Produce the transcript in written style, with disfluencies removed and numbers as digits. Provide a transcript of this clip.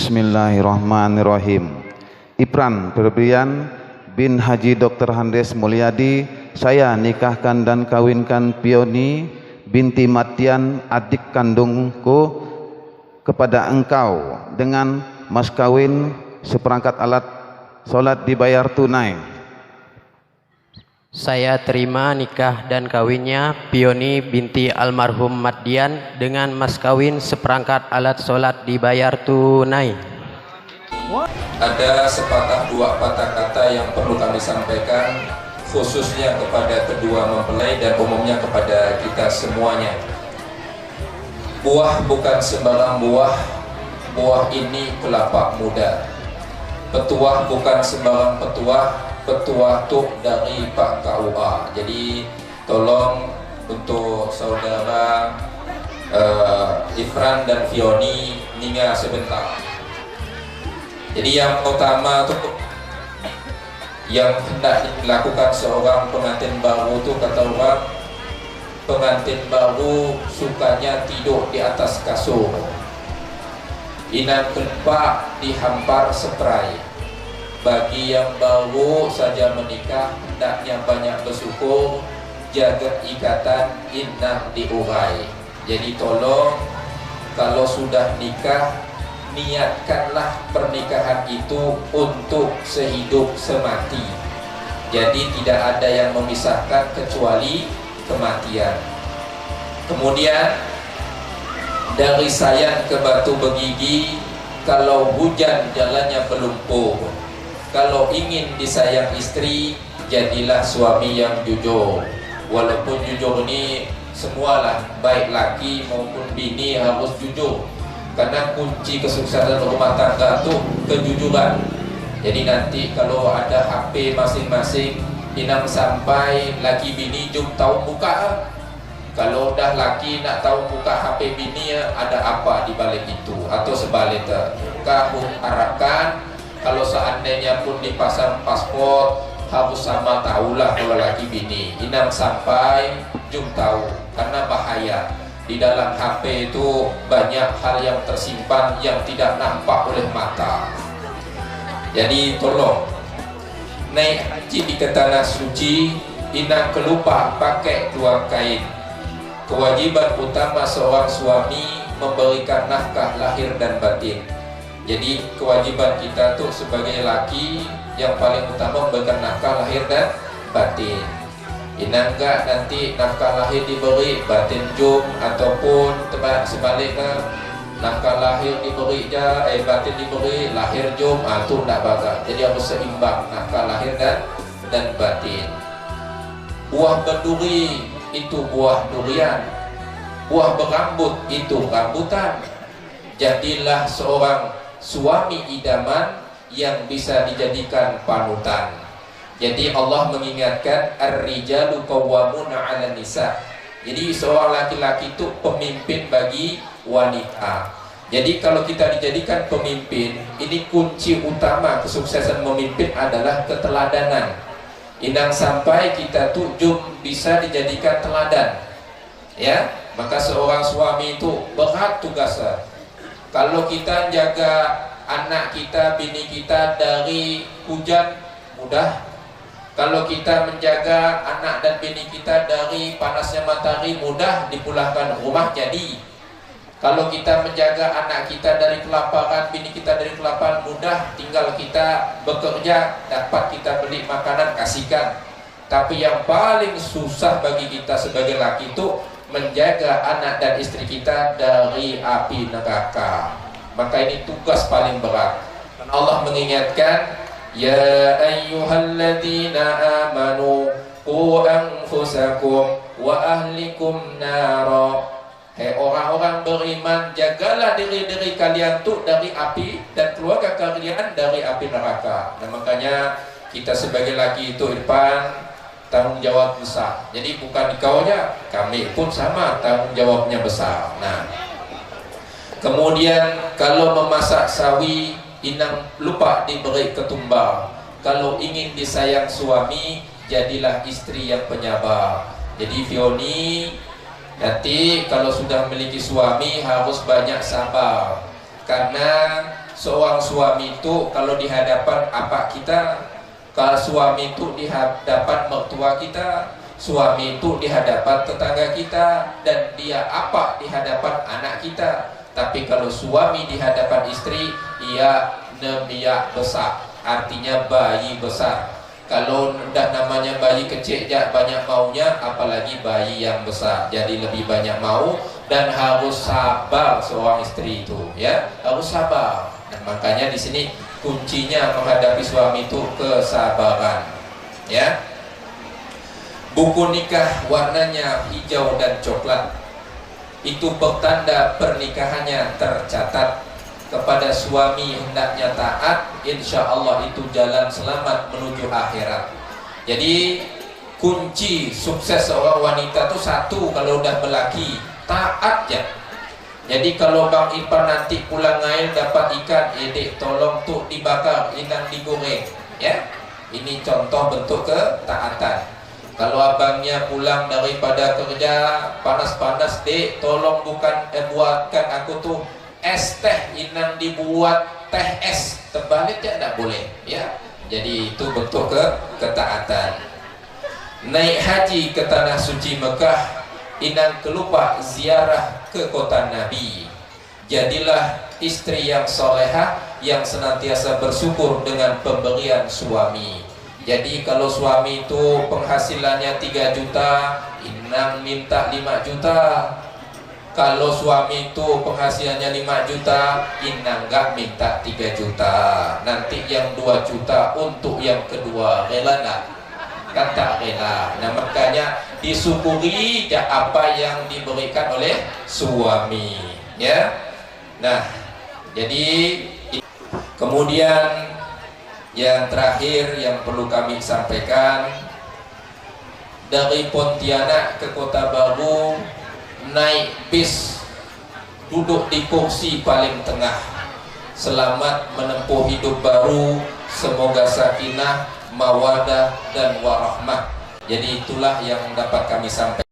Bismillahirrahmanirrahim. Ipran Febrian bin Haji Dr. Handes Mulyadi, saya nikahkan dan kawinkan Pioni binti Matian, adik kandungku, kepada engkau dengan mas kawin seperangkat alat sholat dibayar tunai. Saya terima nikah dan kawinnya Pioni binti almarhum Madian dengan mas kawin seperangkat alat sholat dibayar tunai. Ada sepatah dua patah kata yang perlu kami sampaikan, khususnya kepada kedua mempelai dan umumnya kepada kita semuanya. Buah bukan sembarang buah, buah ini kelapa muda. Petuah bukan sembarang petuah, petuah tuh dari Pak KUA. Jadi tolong untuk saudara Ifran dan Fioni ninga sebentar. Jadi yang utama tuh yang hendak dilakukan seorang pengantin baru tuh, kata orang, pengantin baru sukanya tidur di atas kasur, inang kelempak dihampar spray. Bagi yang baru saja menikah, hendaknya banyak bersyukur, jaga ikatan, inang diurai. Jadi tolong, kalau sudah nikah, niatkanlah pernikahan itu untuk sehidup semati. Jadi tidak ada yang memisahkan kecuali kematian. Kemudian dari Sayan ke Batu Begigi, kalau hujan jalannya berlumpur. Kalau ingin disayang istri, jadilah suami yang jujur. Walaupun jujur ini semualah, baik laki maupun bini harus jujur. Karena kunci kesuksesan rumah tangga itu kejujuran. Jadi nanti kalau ada HP masing-masing, inang sampai laki bini jom tahu muka. Kalau dah laki nak tahu muka HP bini, ada apa di balik itu, atau sebaliknya. Kamu harapkan kalau seandainya pun dipasang paspor, harus sama tahulah kalau laki bini. Inang sampai jom tahu, karena bahaya. Di dalam HP itu banyak hal yang tersimpan yang tidak nampak oleh mata. Jadi tolong, naik haji di ke tanah suci, inang kelupa pakai keluar kain. Kewajiban utama seorang suami memberikan nafkah lahir dan batin. Jadi kewajiban kita tuh sebagai laki yang paling utama memberikan nafkah lahir dan batin. Inang enggak nanti nafkah lahir diberi, batin jom, ataupun sebaliknya nafkah lahir diberi batin diberi, lahir jom, itu enggak bagus. Jadi harus seimbang nafkah lahir dan batin. Buah berduri itu buah durian, buah berambut itu rambutan. Jadilah seorang suami idaman yang bisa dijadikan panutan. Jadi Allah mengingatkan ar-rijalu qawwamuna 'alan nisa. Jadi seorang laki-laki itu pemimpin bagi wanita. Jadi kalau kita dijadikan pemimpin, ini kunci utama kesuksesan memimpin adalah keteladanan. Inang sampai kita tuh jum bisa dijadikan teladan. Ya, maka seorang suami itu berat tugasnya. Kalau kita jaga anak kita, bini kita dari hujan, mudah. Kalau kita menjaga anak dan bini kita dari panasnya matahari, mudah dipulangkan rumah jadi. Kalau kita menjaga anak kita dari kelaparan, bini kita dari kelaparan, mudah tinggal kita bekerja, dapat kita beli makanan, kasihkan. Tapi yang paling susah bagi kita sebagai laki itu menjaga anak dan istri kita dari api neraka. Maka ini tugas paling berat. Dan Allah mengingatkan, ya ayyuhalladzina amanu qu anfusakum wa ahlikum nara. Hai orang-orang beriman, jagalah diri-diri kalian tuh dari api dan keluarga kalian dari api neraka. Dan makanya kita sebagai laki itu Irfan, tanggung jawab besar. Jadi bukan kau aja, kami pun sama tanggung jawabnya besar. Nah, kemudian kalau memasak sawi, inang lupa diberi ketumbar. Kalau ingin disayang suami, jadilah istri yang penyabar. Jadi Fioni, nanti kalau sudah memiliki suami harus banyak sabar. Karena seorang suami itu kalau di hadapan apa kita, kalau suami itu di hadapan mertua kita, suami itu di hadapan tetangga kita, dan dia apa di hadapan anak kita. Tapi kalau suami di hadapan istri, ia nemiak besar, artinya bayi besar. Kalau udah namanya bayi kecil ya banyak maunya, apalagi bayi yang besar, jadi lebih banyak mau. Dan harus sabar seorang istri itu, ya harus sabar. Dan makanya di sini kuncinya menghadapi suami itu kesabaran, ya. Buku nikah warnanya hijau dan coklat, itu pertanda pernikahannya tercatat. Kepada suami hendaknya taat, insya Allah itu jalan selamat menuju akhirat. Jadi kunci sukses seorang wanita itu satu, kalau udah berlaki taat ya. Jadi kalau Bang Ipan nanti pulang ngail dapat ikan, dek tolong tuh dibakar, inang digoreng, ya. Ini contoh bentuk ketaatan. Kalau abangnya pulang daripada kerja panas-panas, dek tolong buatkan aku tuh es teh, inang dibuat teh es, terbalik ya tidak boleh, ya. Jadi itu bentuk ketaatan. Naik haji ke tanah suci Mekah, inang kelupa ziarah ke kota Nabi. Jadilah istri yang solehah yang senantiasa bersyukur dengan pemberian suami. Jadi kalau suami itu penghasilannya 3 juta, inang minta 5 juta. Kalau suami itu penghasilannya 5 juta, inang enggak minta 3 juta. Nanti yang 2 juta untuk yang kedua, rela enggak? Kan tak rela. Nah makanya disyukuri apa yang diberikan oleh suami, ya. Nah jadi kemudian yang terakhir yang perlu kami sampaikan, dari Pontianak ke Kota Baru naik bis, duduk di kursi paling tengah. Selamat menempuh hidup baru, semoga sakinah, mawadah dan warahmah. Jadi itulah yang dapat kami sampaikan.